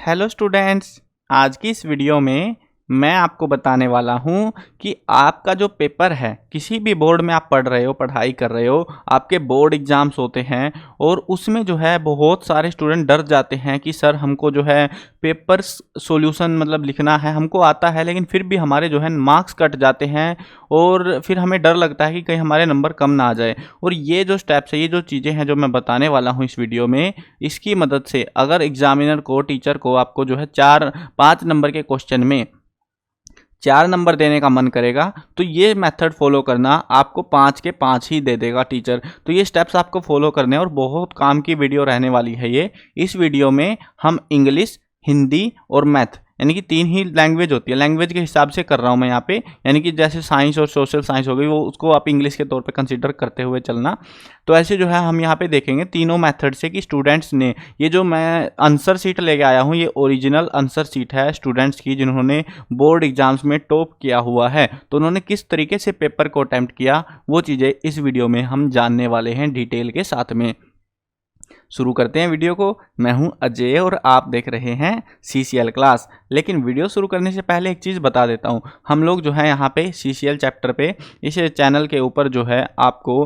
Hello students, आज की इस वीडियो में मैं आपको बताने वाला हूं कि आपका जो पेपर है, किसी भी बोर्ड में आप पढ़ रहे हो, पढ़ाई कर रहे हो, आपके बोर्ड एग्ज़ाम्स होते हैं और उसमें जो है बहुत सारे स्टूडेंट डर जाते हैं कि सर हमको जो है पेपर सॉल्यूशन मतलब लिखना है, हमको आता है लेकिन फिर भी हमारे जो है मार्क्स कट जाते हैं और फिर हमें डर लगता है कि कहीं हमारे नंबर कम ना आ जाए। और ये जो स्टेप्स है, ये जो चीज़ें हैं जो मैं बताने वाला हूँ इस वीडियो में, इसकी मदद से अगर एग्जामिनर को, टीचर को आपको जो है 4-5 नंबर के क्वेश्चन में 4 नंबर देने का मन करेगा तो ये मेथड फॉलो करना, आपको 5 के 5 ही दे देगा टीचर। तो ये स्टेप्स आपको फॉलो करने हैं और बहुत काम की वीडियो रहने वाली है ये। इस वीडियो में हम इंग्लिश, हिंदी और मैथ यानी कि 3 ही लैंग्वेज होती है, लैंग्वेज के हिसाब से कर रहा हूँ मैं यहाँ पे, यानी कि जैसे साइंस और सोशल साइंस हो गई वो उसको आप इंग्लिश के तौर पे कंसीडर करते हुए चलना। तो ऐसे जो है हम यहाँ पे देखेंगे तीनों मेथड से कि स्टूडेंट्स ने, ये जो मैं आंसर शीट लेके आया हूँ ये ओरिजिनल आंसर शीट है स्टूडेंट्स की जिन्होंने बोर्ड एग्जाम्स में टॉप किया हुआ है, तो उन्होंने किस तरीके से पेपर को अटेम्प्ट किया वो चीज़ें इस वीडियो में हम जानने वाले हैं डिटेल के साथ में। शुरू करते हैं वीडियो को। मैं हूं अजय और आप देख रहे हैं CCL क्लास। लेकिन वीडियो शुरू करने से पहले एक चीज़ बता देता हूं, हम लोग जो है यहाँ पे CCL चैप्टर पे इस चैनल के ऊपर जो है आपको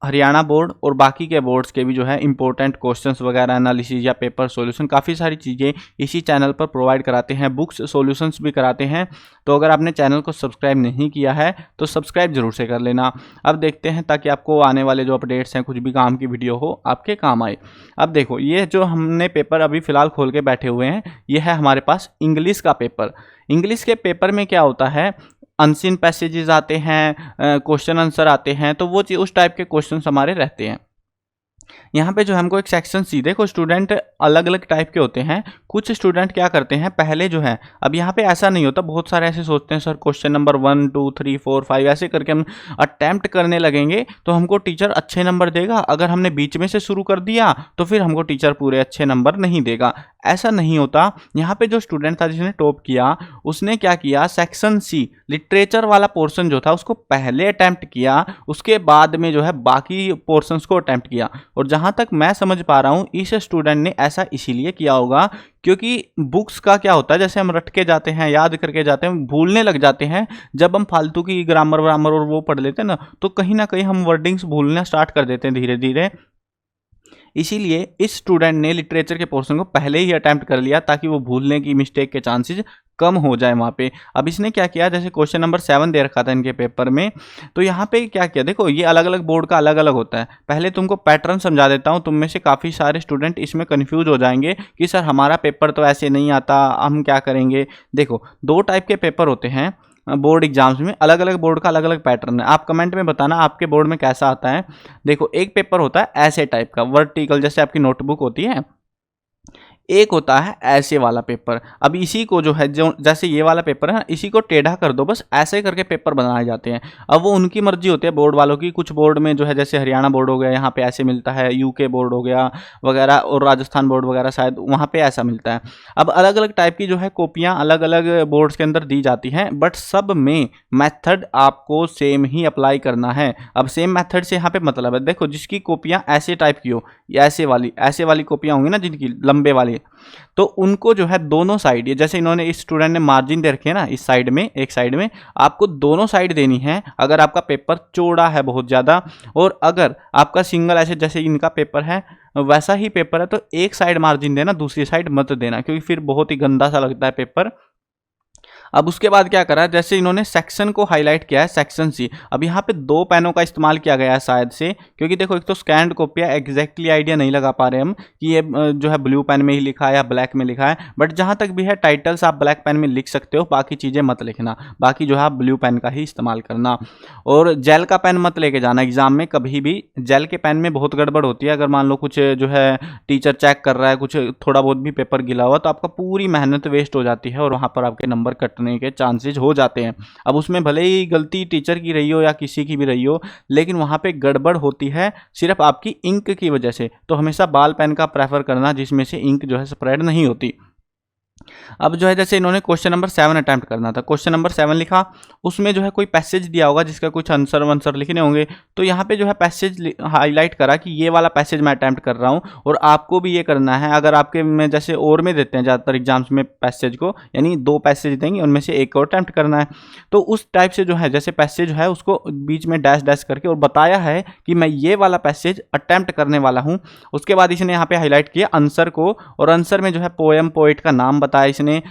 हरियाणा बोर्ड और बाकी के बोर्ड्स के भी जो है इंपॉर्टेंट क्वेश्चंस वगैरह, एनालिसिस या पेपर सॉल्यूशन, काफ़ी सारी चीज़ें इसी चैनल पर प्रोवाइड कराते हैं, बुक्स सॉल्यूशंस भी कराते हैं। तो अगर आपने चैनल को सब्सक्राइब नहीं किया है तो सब्सक्राइब जरूर से कर लेना। अब देखते हैं ताकि आपको आने वाले जो अपडेट्स हैं, कुछ भी काम की वीडियो हो, आपके काम आए। अब देखो, ये जो हमने पेपर अभी फ़िलहाल खोल के बैठे हुए हैं, ये है हमारे पास इंग्लिश का पेपर। इंग्लिश के पेपर में क्या होता है, अनसीन पैसेजेस आते हैं, क्वेश्चन आंसर आते हैं, तो वो उस टाइप के क्वेश्चन हमारे रहते हैं। यहाँ पे जो हमको एक सेक्शन सी, देखो स्टूडेंट अलग अलग टाइप के होते हैं। कुछ स्टूडेंट क्या करते हैं, पहले जो है, अब यहाँ पे ऐसा नहीं होता, बहुत सारे ऐसे सोचते हैं सर क्वेश्चन नंबर 1 2 3 4 5 ऐसे करके हम अटेम्प्ट करने लगेंगे तो हमको टीचर अच्छे नंबर देगा, अगर हमने बीच में से शुरू कर दिया तो फिर हमको टीचर पूरे अच्छे नंबर नहीं देगा। ऐसा नहीं होता। यहाँ पे जो स्टूडेंट था जिसने टॉप किया, उसने क्या किया, सेक्शन सी लिटरेचर वाला पोर्शन जो था उसको पहले अटेम्प्ट किया, उसके बाद में जो है बाकी पोर्शंस को अटेम्प्ट किया। और जहाँ तक मैं समझ पा रहा हूँ इस स्टूडेंट ने ऐसा इसीलिए किया होगा क्योंकि बुक्स का क्या होता है, जैसे हम रट के जाते हैं, याद करके जाते हैं, भूलने लग जाते हैं। जब हम फालतू की ग्रामर व्रामर और वो पढ़ लेते हैं ना कहीं हम वर्डिंग्स भूलना स्टार्ट कर देते हैं धीरे धीरे। इसीलिए इस स्टूडेंट ने लिटरेचर के पोर्शन को पहले ही अटेम्प्ट कर लिया ताकि वो भूलने की मिस्टेक के चांसेस कम हो जाए वहाँ पे। अब इसने क्या किया, जैसे क्वेश्चन नंबर 7 दे रखा था इनके पेपर में, तो यहाँ पे क्या किया, देखो ये अलग अलग बोर्ड का अलग अलग होता है। पहले तुमको पैटर्न समझा देता हूँ, तुम में से काफ़ी सारे स्टूडेंट इसमें कन्फ्यूज हो जाएंगे कि सर हमारा पेपर तो ऐसे नहीं आता, हम क्या करेंगे। देखो 2 टाइप के पेपर होते हैं बोर्ड एग्जाम्स में, अलग अलग बोर्ड का अलग अलग पैटर्न है। आप कमेंट में बताना आपके बोर्ड में कैसा आता है। देखो एक पेपर होता है ऐसे टाइप का, वर्टिकल जैसे आपकी नोटबुक होती है, एक होता है ऐसे वाला पेपर। अब इसी को जो है, जो जैसे ये वाला पेपर है, इसी को टेढ़ा कर दो, बस ऐसे करके पेपर बनाए जाते हैं। अब वो उनकी मर्जी होती है बोर्ड वालों की। कुछ बोर्ड में जो है, जैसे हरियाणा बोर्ड हो गया, यहाँ पे ऐसे मिलता है, यूके बोर्ड हो गया वगैरह, और राजस्थान बोर्ड वगैरह शायद वहाँ पे ऐसा मिलता है। अब अलग अलग टाइप की जो है कॉपियाँ अलग अलग बोर्ड्स के अंदर दी जाती हैं, बट सब में मैथड आपको सेम ही अप्लाई करना है। अब सेम मैथड से यहाँ पे मतलब है, देखो जिसकी कॉपियाँ ऐसे टाइप की हो, ऐसे वाली कॉपियाँ होंगी ना जिनकी लंबे वाली, तो उनको जो है दोनों साइड, ये जैसे इन्होंने, इस स्टूडेंट ने मार्जिन दे रखे है ना, इस साइड में, एक साइड में आपको दोनों साइड देनी है अगर आपका पेपर चौड़ा है बहुत ज़्यादा। और अगर आपका सिंगल ऐसे जैसे इनका पेपर है वैसा ही पेपर है तो एक साइड मार्जिन देना, दूसरी साइड मत देना, क्योंकि फिर बहुत ही गंदा सा लगता है पेपर। अब उसके बाद क्या करा, जैसे इन्होंने सेक्शन को हाईलाइट किया है, सेक्शन सी। अब यहाँ पे 2 पेनों का इस्तेमाल किया गया है शायद से, क्योंकि देखो एक तो स्कैंड कॉपी है, एग्जैक्टली आइडिया नहीं लगा पा रहे हम कि ये जो है ब्लू पेन में ही लिखा है या ब्लैक में लिखा है। बट जहाँ तक भी है टाइटल्स आप ब्लैक पेन में लिख सकते हो, बाकी चीज़ें मत लिखना, बाकी जो है आप ब्लू पेन का ही इस्तेमाल करना। और जेल का पेन मत लेके जाना एग्जाम में कभी भी, जेल के पेन में बहुत गड़बड़ होती है। अगर मान लो कुछ जो है टीचर चेक कर रहा है, कुछ थोड़ा बहुत भी पेपर गिला हुआ, तो आपका पूरी मेहनत वेस्ट हो जाती है और वहाँ पर आपके नंबर कटने के चांसेस हो जाते हैं। अब उसमें भले ही गलती टीचर की रही हो या किसी की भी रही हो, लेकिन वहाँ पे गड़बड़ होती है सिर्फ आपकी इंक की वजह से। तो हमेशा बॉल पेन का प्रेफर करना जिसमें से इंक जो है स्प्रेड नहीं होती। अब जो है जैसे इन्होंने क्वेश्चन नंबर 7 अटैम्प्ट करना था, क्वेश्चन नंबर 7 लिखा, उसमें जो है कोई पैसेज दिया होगा जिसका कुछ आंसर वंसर लिखने होंगे। तो यहाँ पे जो है पैसेज हाईलाइट करा कि ये वाला पैसेज मैं अटैम्प्ट कर रहा हूँ और आपको भी ये करना है। अगर आपके में जैसे और में देते हैं ज़्यादातर एग्जाम्स में पैसेज को, यानी 2 पैसेज देंगे उनमें से एक को अटैम्प्ट करना है। तो उस टाइप से जो है जैसे पैसेज है उसको बीच में डैश डैश करके और बताया है कि मैं ये वाला पैसेज अटैम्प्ट करने वाला हूँ। उसके बाद इसने यहाँ पे हाईलाइट किया आंसर को, और आंसर में जो है पोएम पोइट का नाम बताया इसने,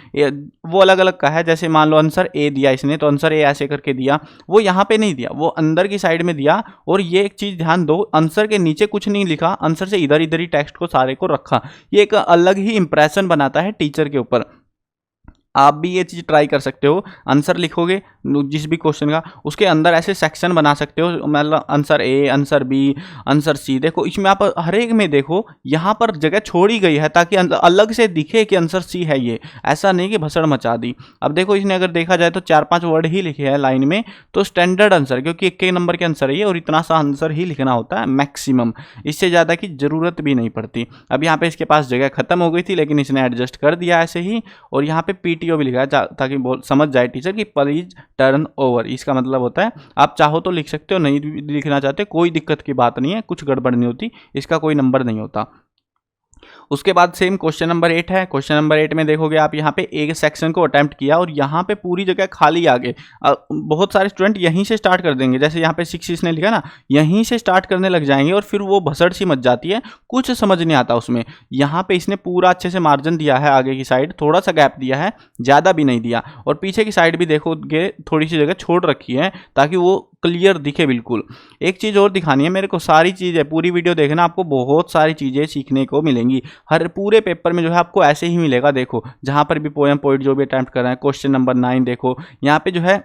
वो अलग अलग का है। जैसे मान लो आंसर ए दिया इसने, तो आंसर ए ऐसे करके दिया, वो यहाँ पे नहीं दिया, वो अंदर की साइड में दिया। और ये एक चीज ध्यान दो, आंसर के नीचे कुछ नहीं लिखा, आंसर से इधर इधर ही टेक्स्ट को सारे को रखा। ये एक अलग ही इंप्रेशन बनाता है टीचर के ऊपर। आप भी ये चीज़ ट्राई कर सकते हो। आंसर लिखोगे जिस भी क्वेश्चन का, उसके अंदर ऐसे सेक्शन बना सकते हो, मतलब answer A, answer B, answer C. देखो इसमें आप हर एक में देखो यहाँ पर जगह छोड़ी गई है ताकि अलग से दिखे कि आंसर सी है ये, ऐसा नहीं कि भसड़ मचा दी। अब देखो इसने अगर देखा जाए तो 4-5 वर्ड ही लिखे हैं लाइन में, तो स्टैंडर्ड आंसर, क्योंकि 1 नंबर के आंसर है ये और इतना सा आंसर ही लिखना होता है मैक्सिमम, इससे ज़्यादा की जरूरत भी नहीं पड़ती। अब यहाँ पे इसके पास जगह खत्म हो गई थी लेकिन इसने एडजस्ट कर दिया ऐसे ही। और यहाँ पे पीटीओ भी लिखा है ताकि समझ जाए टीचर कि प्लीज टर्न ओवर, इसका मतलब होता है आप चाहो तो लिख सकते हो, नहीं लिखना चाहते कोई दिक्कत की बात नहीं है, कुछ गड़बड़ नहीं होती, इसका कोई नंबर नहीं होता। उसके बाद सेम क्वेश्चन नंबर 8 है। क्वेश्चन नंबर 8 में देखोगे आप यहाँ पे एक सेक्शन को अटेम्प्ट किया और यहाँ पे पूरी जगह खाली आगे। बहुत सारे स्टूडेंट यहीं से स्टार्ट कर देंगे, जैसे यहाँ पे 6 इसने लिखा ना, यहीं से स्टार्ट करने लग जाएंगे और फिर वो भसड़ सी मच जाती है, कुछ समझ नहीं आता उसमें। यहाँ पे इसने पूरा अच्छे से मार्जिन दिया है, आगे की साइड थोड़ा सा गैप दिया है, ज़्यादा भी नहीं दिया, और पीछे की साइड भी देखोगे थोड़ी सी जगह छोड़ रखी है ताकि वो क्लियर दिखे बिल्कुल। एक चीज़ और दिखानी है मेरे को, सारी चीज़ें पूरी वीडियो देखना, आपको बहुत सारी चीज़ें सीखने को मिलेंगी। हर पूरे पेपर में जो है आपको ऐसे ही मिलेगा। देखो जहाँ पर भी पोएम पोइट जो भी अटेम्प्ट कर रहे हैं, क्वेश्चन नंबर 9 देखो यहाँ पे जो है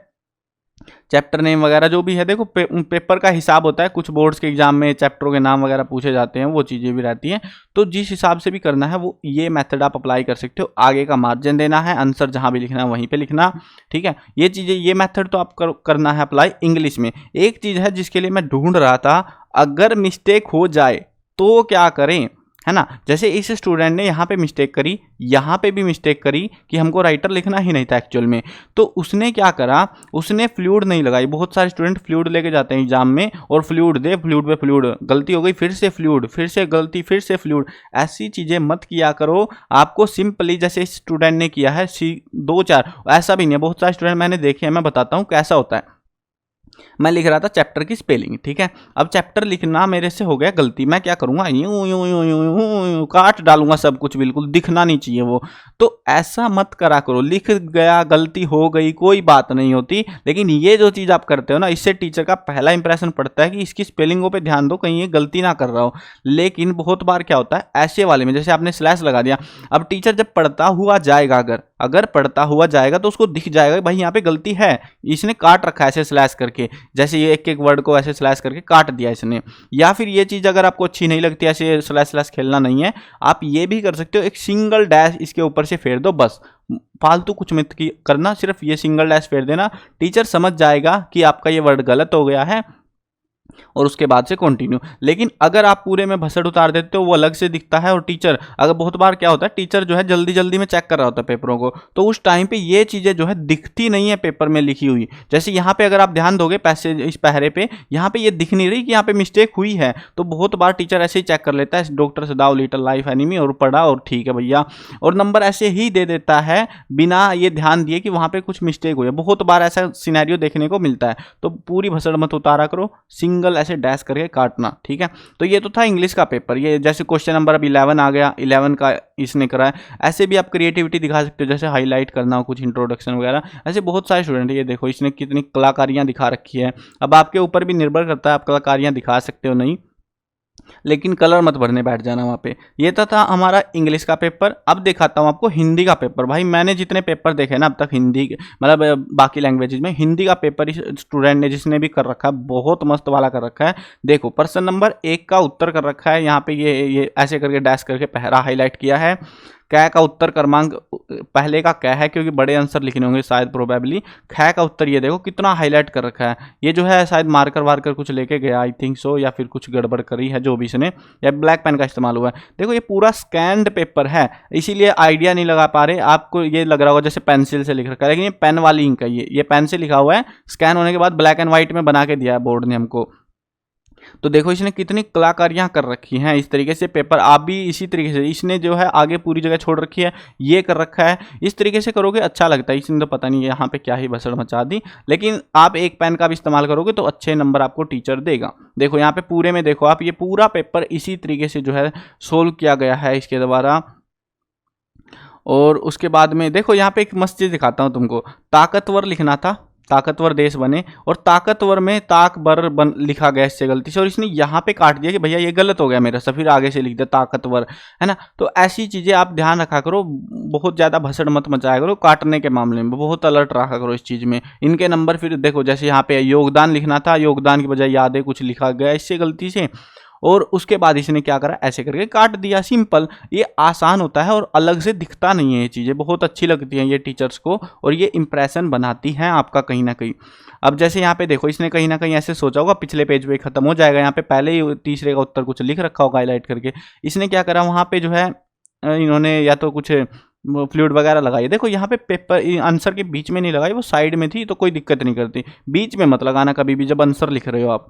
चैप्टर नेम वगैरह जो भी है, देखो पेपर का हिसाब होता है। कुछ बोर्ड्स के एग्जाम में चैप्टरों के नाम वगैरह पूछे जाते हैं, वो चीज़ें भी रहती हैं। तो जिस हिसाब से भी करना है वो ये मेथड आप अप्लाई कर सकते हो। आगे का मार्जिन देना है, आंसर जहाँ भी लिखना है वहीं पे लिखना, ठीक है। ये चीज़ें, ये मेथड तो आप करना है अप्लाई इंग्लिश में। एक चीज़ है जिसके लिए मैं ढूंढ रहा था, अगर मिस्टेक हो जाए तो क्या करें, है ना। जैसे इस स्टूडेंट ने यहाँ पे मिस्टेक करी, यहाँ पे भी मिस्टेक करी कि हमको राइटर लिखना ही नहीं था एक्चुअल में, तो उसने क्या करा, उसने फ्लूइड नहीं लगाई। बहुत सारे स्टूडेंट फ्लूइड लेके जाते हैं एग्जाम में और फ्लूइड दे, फ्लूइड पे फ्लूइड, गलती हो गई फिर से फ्लूइड, फिर से गलती, फिर से फ्लूइड। ऐसी चीज़ें मत किया करो। आपको सिंपली जैसे इस स्टूडेंट ने किया है 2-4, ऐसा भी नहीं है, बहुत सारे स्टूडेंट मैंने देखे हैं, मैं बताता हूँ कैसा होता है। मैं लिख रहा था चैप्टर की स्पेलिंग, ठीक है। अब चैप्टर लिखना मेरे से हो गया गलती, मैं क्या करूंगा, यूं यूं यूं यूं यूं काट डालूंगा सब कुछ, बिल्कुल दिखना नहीं चाहिए वो। तो ऐसा मत करा करो, लिख गया, गलती हो गई, कोई बात नहीं होती। लेकिन ये जो चीज़ आप करते हो ना, इससे टीचर का पहला इंप्रेशन पड़ता है कि इसकी स्पेलिंगों पे ध्यान दो, कहीं ये गलती ना कर रहा हो। लेकिन बहुत बार क्या होता है ऐसे वाले में, जैसे आपने स्लैश लगा दिया, अब टीचर जब पढ़ता हुआ जाएगा, अगर पढ़ता हुआ जाएगा तो उसको दिख जाएगा भाई यहाँ पे गलती है, इसने काट रखा है ऐसे स्लैश करके, जैसे ये एक एक वर्ड को ऐसे स्लैश करके काट दिया इसने। या फिर ये चीज़ अगर आपको अच्छी नहीं लगती, ऐसे स्लैश स्लैश खेलना नहीं है, आप ये भी कर सकते हो, एक सिंगल डैश इसके ऊपर से फेर दो बस, फालतू कुछ मत करना, सिर्फ ये सिंगल डैश फेर देना, टीचर समझ जाएगा कि आपका ये वर्ड गलत हो गया है और उसके बाद से कंटिन्यू। लेकिन अगर आप पूरे में भसड़ उतार देते हो, वो अलग से दिखता है। और टीचर, अगर बहुत बार क्या होता है, टीचर जो है जल्दी जल्दी में चेक कर रहा होता है पेपरों को, तो उस टाइम पे ये चीज़ें जो है दिखती नहीं है पेपर में लिखी हुई। जैसे यहाँ पे अगर आप ध्यान दोगे पैसेज, इस पहरे पे यहाँ पे ये दिख नहीं रही कि यहाँ पे मिस्टेक हुई है, तो बहुत बार टीचर ऐसे ही चेक कर लेता है, डॉक्टर सदाव लिटिल लाइफ एनिमी, और पढ़ा और ठीक है भैया, और नंबर ऐसे ही दे देता है बिना ये ध्यान दिए कि वहाँ पे कुछ मिस्टेक हुई है। बहुत बार ऐसा सिनेरियो देखने को मिलता है। तो पूरी भसड़ मत उतारा करो, सिंगल ऐसे डैश करके काटना, ठीक है। तो ये तो था इंग्लिश का पेपर। ये जैसे क्वेश्चन नंबर अब 11 आ गया, 11 का इसने करा है। ऐसे भी आप क्रिएटिविटी दिखा सकते हो, जैसे हाईलाइट करना हो, कुछ इंट्रोडक्शन वगैरह, ऐसे बहुत सारे स्टूडेंट। ये देखो इसने कितनी कलाकारियां दिखा रखी है। अब आपके ऊपर भी निर्भर करता है आप कलाकारियां दिखा सकते हो नहीं, लेकिन कलर मत भरने बैठ जाना वहाँ पे। ये था हमारा इंग्लिश का पेपर। अब दिखाता हूँ आपको हिंदी का पेपर। भाई मैंने जितने पेपर देखे ना अब तक हिंदी मतलब बाकी लैंग्वेजेज में, हिंदी का पेपर इस स्टूडेंट ने जिसने भी कर रखा है बहुत मस्त वाला कर रखा है। देखो प्रश्न नंबर 1 का उत्तर कर रखा है, यहाँ पे ये ऐसे करके डैश करके पहरा हाईलाइट किया है। कै का उत्तर क्रमांक पहले का कै है, क्योंकि बड़े आंसर लिखने होंगे शायद प्रोबेबली। खै का उत्तर ये देखो कितना हाईलाइट कर रखा है, ये जो है शायद मार्कर वार्कर कुछ लेके गया आई थिंक सो, या फिर कुछ गड़बड़ करी है जो भी इसने, या ब्लैक पेन का इस्तेमाल हुआ है। देखो ये पूरा स्कैन्ड पेपर है, इसीलिए आइडिया नहीं लगा पा रहे। आपको ये लग रहा होगा जैसे पेंसिल से लिख रखा है, लेकिन ये पेन वाली इंक है, ये पेन से लिखा हुआ है, स्कैन होने के बाद ब्लैक एंड व्हाइट में बना के दिया है बोर्ड ने हमको। तो देखो इसने कितनी कलाकारियां कर रखी हैं इस तरीके से। पेपर आप भी इसी तरीके से, इसने जो है आगे पूरी जगह छोड़ रखी है, ये कर रखा है, इस तरीके से करोगे अच्छा लगता है। इसने तो पता नहीं यहाँ पे क्या ही भसड़ मचा दी, लेकिन आप एक पेन का भी इस्तेमाल करोगे तो अच्छे नंबर आपको टीचर देगा। देखो यहाँ पे पूरे में देखो आप, ये पूरा पेपर इसी तरीके से जो है सोल्व किया गया है इसके द्वारा। और उसके बाद में देखो यहाँ पे एक मस्त चीज दिखाता हूँ तुमको, ताकतवर लिखना था, ताकतवर देश बने, और ताकतवर में ताकबर लिखा गया इससे गलती से, और इसने यहाँ पे काट दिया कि भैया ये गलत हो गया मेरा से, फिर आगे से लिख दिया ताकतवर, है ना। तो ऐसी चीजें आप ध्यान रखा करो, बहुत ज्यादा भसड़ मत मचाया करो काटने के मामले में, बहुत अलर्ट रखा करो इस चीज में। इनके नंबर फिर देखो, जैसे यहाँ पे योगदान लिखना था, योगदान की बजाय यादें कुछ लिखा गया इससे गलती से, और उसके बाद इसने क्या करा, ऐसे करके काट दिया। सिंपल, ये आसान होता है और अलग से दिखता नहीं है, ये चीज़ें बहुत अच्छी लगती हैं ये टीचर्स को, और ये इंप्रेशन बनाती हैं आपका कहीं ना कहीं। अब जैसे यहाँ पे देखो, इसने कहीं ना कहीं ऐसे सोचा होगा पिछले पेज पे खत्म हो जाएगा, यहाँ पे पहले ही तीसरे का उत्तर कुछ लिख रखा होगा हाईलाइट करके। इसने क्या करा, वहाँ पे जो है इन्होंने या तो कुछ फ्लूइड वगैरह लगाई। देखो यहाँ पे पेपर आंसर के बीच में नहीं लगाई, वो साइड में थी तो कोई दिक्कत नहीं करती, बीच में मत लगाना कभी भी जब आंसर लिख रहे हो आप।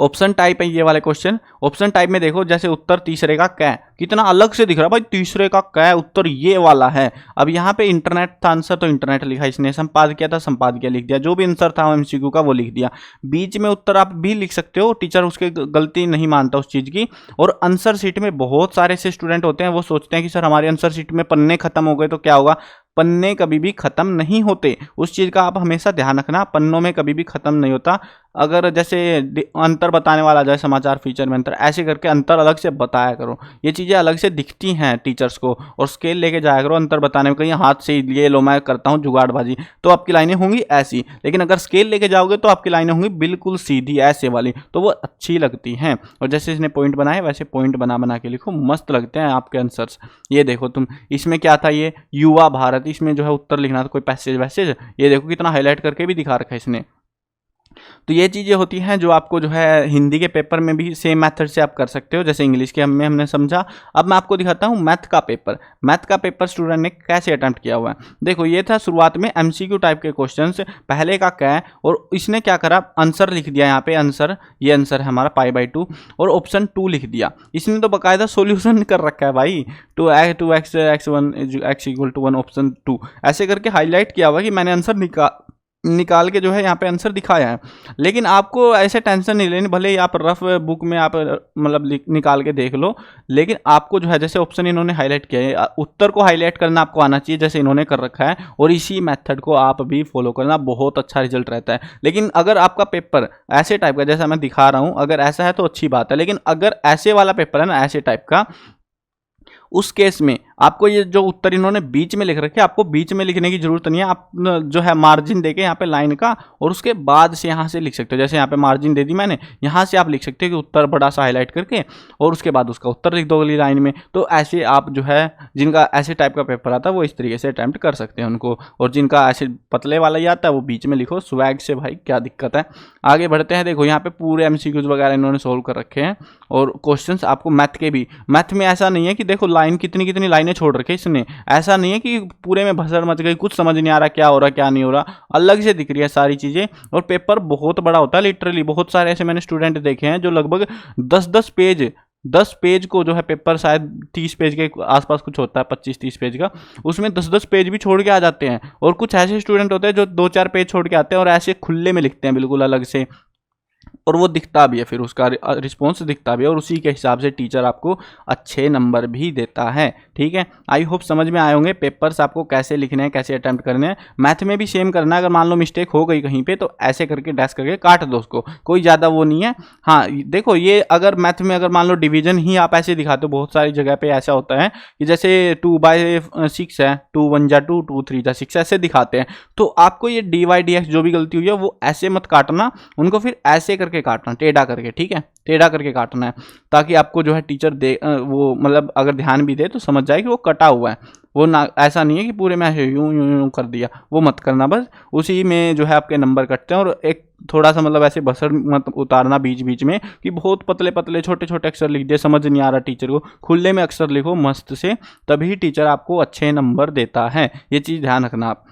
ऑप्शन टाइप है ये वाले क्वेश्चन। ऑप्शन टाइप में देखो, जैसे उत्तर तीसरे का कै कितना अलग से दिख रहा है भाई, तीसरे का कै उत्तर ये वाला है। अब यहाँ पे इंटरनेट था आंसर, तो इंटरनेट लिखा इसने, संपादकीय था संपादकीय लिख दिया, जो भी आंसर था एमसीक्यू का वो लिख दिया। बीच में उत्तर आप भी लिख सकते हो, टीचर उसके गलती नहीं मानता उस चीज की। और आंसर शीट में बहुत सारे ऐसे स्टूडेंट होते हैं, वो सोचते हैं कि सर हमारे आंसर शीट में पन्ने खत्म हो गए तो क्या होगा। पन्ने कभी भी खत्म नहीं होते, उस चीज का आप हमेशा ध्यान रखना, पन्नों में कभी भी खत्म नहीं होता। अगर जैसे अंतर बताने वाला जाए समाचार फीचर में अंतर, ऐसे करके अंतर अलग से बताया करो, ये चीजें अलग से दिखती हैं टीचर्स को। और स्केल लेके जाया करो अंतर बताने में, कहीं हाथ से ये लो मैं करता हूँ जुगाड़बाजी तो आपकी लाइनें होंगी ऐसी, लेकिन अगर स्केल लेके जाओगे तो आपकी लाइनें होंगी बिल्कुल सीधी ऐसे वाली, तो वो अच्छी लगती हैं। और जैसे इसने पॉइंट बनाए वैसे पॉइंट बना बना के लिखो, मस्त लगते हैं आपके आंसर्स। ये देखो तुम, इसमें क्या था, ये युवा भारत, इसमें जो है उत्तर लिखना था कोई पैसेज वैसेज, ये देखो कितना हाईलाइट करके भी दिखा रखा है इसने। तो ये चीज़ें होती हैं जो आपको जो है हिंदी के पेपर में भी सेम मेथड से आप कर सकते हो, जैसे इंग्लिश के हमने समझा। अब मैं आपको दिखाता हूँ मैथ का पेपर। मैथ का पेपर स्टूडेंट ने कैसे अटेम्प्ट किया हुआ है। देखो ये था शुरुआत में एमसीक्यू टाइप के क्वेश्चंस, पहले का क्या है, और इसने क्या करा, आंसर लिख दिया यहाँ पे, आंसर ये आंसर है हमारा π/2, और ऑप्शन 2 लिख दिया। इसने तो बाकायदा सोल्यूशन कर रखा है भाई, 2x x1 x=1 ऑप्शन 2 ऐसे करके हाईलाइट किया हुआ कि मैंने आंसर निकाल के जो है यहाँ पे आंसर दिखाया है। लेकिन आपको ऐसे टेंशन नहीं लेनी, भले ही आप रफ बुक में आप मतलब निकाल के देख लो, लेकिन आपको जो है जैसे ऑप्शन इन्होंने हाईलाइट किया है, उत्तर को हाईलाइट करना आपको आना चाहिए जैसे इन्होंने कर रखा है, और इसी मेथड को आप भी फॉलो करना, बहुत अच्छा रिजल्ट रहता है। लेकिन अगर आपका पेपर ऐसे टाइप का जैसा मैं दिखा रहा हूँ, अगर ऐसा है तो अच्छी बात है, लेकिन अगर ऐसे वाला पेपर है ना, ऐसे टाइप का, उस केस में आपको ये जो उत्तर इन्होंने बीच में लिख रखे, आपको बीच में लिखने की जरूरत नहीं है। आप जो है मार्जिन देके यहाँ पे लाइन का, और उसके बाद से यहाँ से लिख सकते हो, जैसे यहाँ पे मार्जिन दे दी मैंने, यहाँ से आप लिख सकते हो कि उत्तर बड़ा सा हाईलाइट करके, और उसके बाद उसका उत्तर लिख दो अगली लाइन में। तो ऐसे आप जो है जिनका ऐसे टाइप का पेपर आता है वो इस तरीके से अटैम्प्ट कर सकते हैं उनको, और जिनका ऐसे पतले वाला ही आता है वो बीच में लिखो, स्वैग से भाई क्या दिक्कत है। आगे बढ़ते हैं। देखो यहाँ पे पूरे एमसीक्यूज वगैरह इन्होंने सोल्व कर रखे हैं, और क्वेश्चंस आपको मैथ के भी, मैथ में ऐसा नहीं है कि देखो लाइन कितनी कितनी लाइनें छोड़ रखी है इसने, ऐसा नहीं है कि पूरे में भसड़ मच गई, कुछ समझ नहीं आ रहा क्या हो रहा क्या नहीं हो रहा, अलग से दिख रही है सारी चीजें। और पेपर बहुत बड़ा होता है लिटरली, बहुत सारे ऐसे मैंने स्टूडेंट देखे हैं जो लगभग 10 पेज को जो है पेपर, शायद 30 पेज के आसपास कुछ होता है, 25-30 पेज का, उसमें 10 पेज भी छोड़ के आ जाते हैं। और कुछ ऐसे स्टूडेंट होते हैं जो 2-4 पेज छोड़ के आते हैं और ऐसे खुले में लिखते हैं बिल्कुल अलग से, और वो दिखता भी है, फिर उसका रिस्पॉन्स दिखता भी है, और उसी के हिसाब से टीचर आपको अच्छे नंबर भी देता है। ठीक है, आई होप समझ में आए होंगे पेपर्स आपको कैसे लिखने हैं, कैसे अटेम्प्ट करने हैं। मैथ में भी सेम करना है, अगर मान लो मिस्टेक हो गई कहीं पे तो ऐसे करके डैश करके काट दो उसको, कोई ज़्यादा वो नहीं है। हाँ देखो, ये अगर मैथ में अगर मान लो डिवीजन ही आप ऐसे दिखाते हो, बहुत सारी जगह पे ऐसा होता है कि जैसे 2/6 है, 2 1 जा 2, 2 3 जा 6 ऐसे दिखाते हैं, तो आपको ये dy dx जो भी गलती हुई है वो ऐसे मत काटना, उनको फिर ऐसे करके करके काटना, टेढ़ा करके, ठीक है, टेढ़ा करके काटना है, ताकि आपको जो है टीचर दे वो मतलब अगर ध्यान भी दे तो समझ जाए कि वो कटा हुआ है। वो ना ऐसा नहीं है कि पूरे में ऐसे यूं यूं यूं कर दिया, वो मत करना, बस उसी में जो है आपके नंबर कटते हैं। और एक थोड़ा सा मतलब ऐसे बसर मत उतारना बीच बीच में कि बहुत पतले पतले छोटे छोटे अक्षर लिख दिए, समझ नहीं आ रहा टीचर को, खुले में अक्षर लिखो मस्त से, तभी टीचर आपको अच्छे नंबर देता है। ये चीज़ ध्यान रखना आप।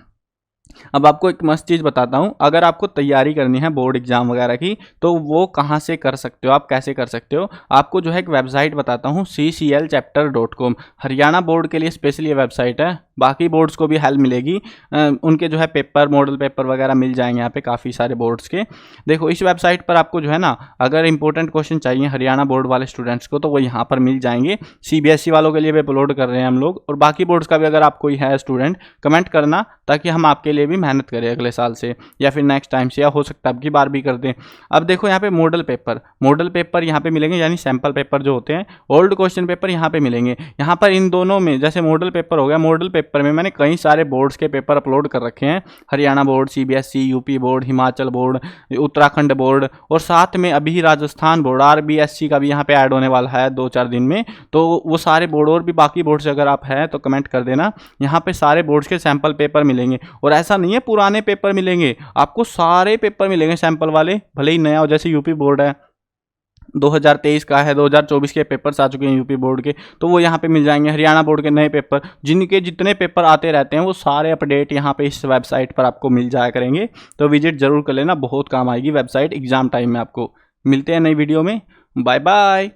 अब आपको एक मस्त चीज़ बताता हूँ, अगर आपको तैयारी करनी है बोर्ड एग्जाम वगैरह की तो वो कहाँ से कर सकते हो, आप कैसे कर सकते हो। आपको जो है एक वेबसाइट बताता हूँ, cclchapter.com, हरियाणा बोर्ड के लिए स्पेशली ये वेबसाइट है, बाकी बोर्ड्स को भी हेल्प मिलेगी। उनके जो है पेपर, मॉडल पेपर वगैरह मिल जाएंगे यहाँ पे काफ़ी सारे बोर्ड्स के। देखो इस वेबसाइट पर आपको जो है ना, अगर इंपॉर्टेंट क्वेश्चन चाहिए हरियाणा बोर्ड वाले स्टूडेंट्स को तो वो यहाँ पर मिल जाएंगे। CBSE वालों के लिए भी अपलोड कर रहे हैं हम लोग, और बाकी बोर्ड्स का भी अगर आप कोई है स्टूडेंट कमेंट करना, ताकि हम आपके लिए भी मेहनत करें अगले साल से या फिर नेक्स्ट टाइम से, या हो सकता है अब की बार भी कर दें। अब देखो यहाँ पे मॉडल पेपर यहाँ पे मिलेंगे, यानी सैंपल पेपर जो होते हैं, ओल्ड क्वेश्चन पेपर यहाँ पे मिलेंगे। यहाँ पर इन दोनों में जैसे मॉडल पेपर हो गया, मॉडल पेपर में मैंने कई सारे बोर्ड्स के पेपर अपलोड कर रखे हैं, Haryana board, CBSE, UP board, Himachal board, Uttarakhand board, और साथ में अभी राजस्थान बोर्ड RBSC का भी यहाँ पे ऐड होने वाला है 2-4 दिन में। तो वो सारे बोर्ड और भी बाकी बोर्ड से अगर आप हैं तो कमेंट कर देना, यहाँ पे सारे बोर्ड्स के सैंपल पेपर मिलेंगे। और ऐसा नहीं है पुराने पेपर मिलेंगे, आपको सारे पेपर मिलेंगे सैंपल वाले, भले ही नया हो, जैसे यूपी बोर्ड है 2023 का है, 2024 के पेपर्स आ चुके हैं यूपी बोर्ड के, तो वो यहाँ पे मिल जाएंगे। हरियाणा बोर्ड के नए पेपर, जिनके जितने पेपर आते रहते हैं वो सारे अपडेट यहाँ पे इस वेबसाइट पर आपको मिल जाया करेंगे। तो विजिट जरूर कर लेना, बहुत काम आएगी वेबसाइट एग्जाम टाइम में आपको। मिलते हैं नई वीडियो में, बाय बाय।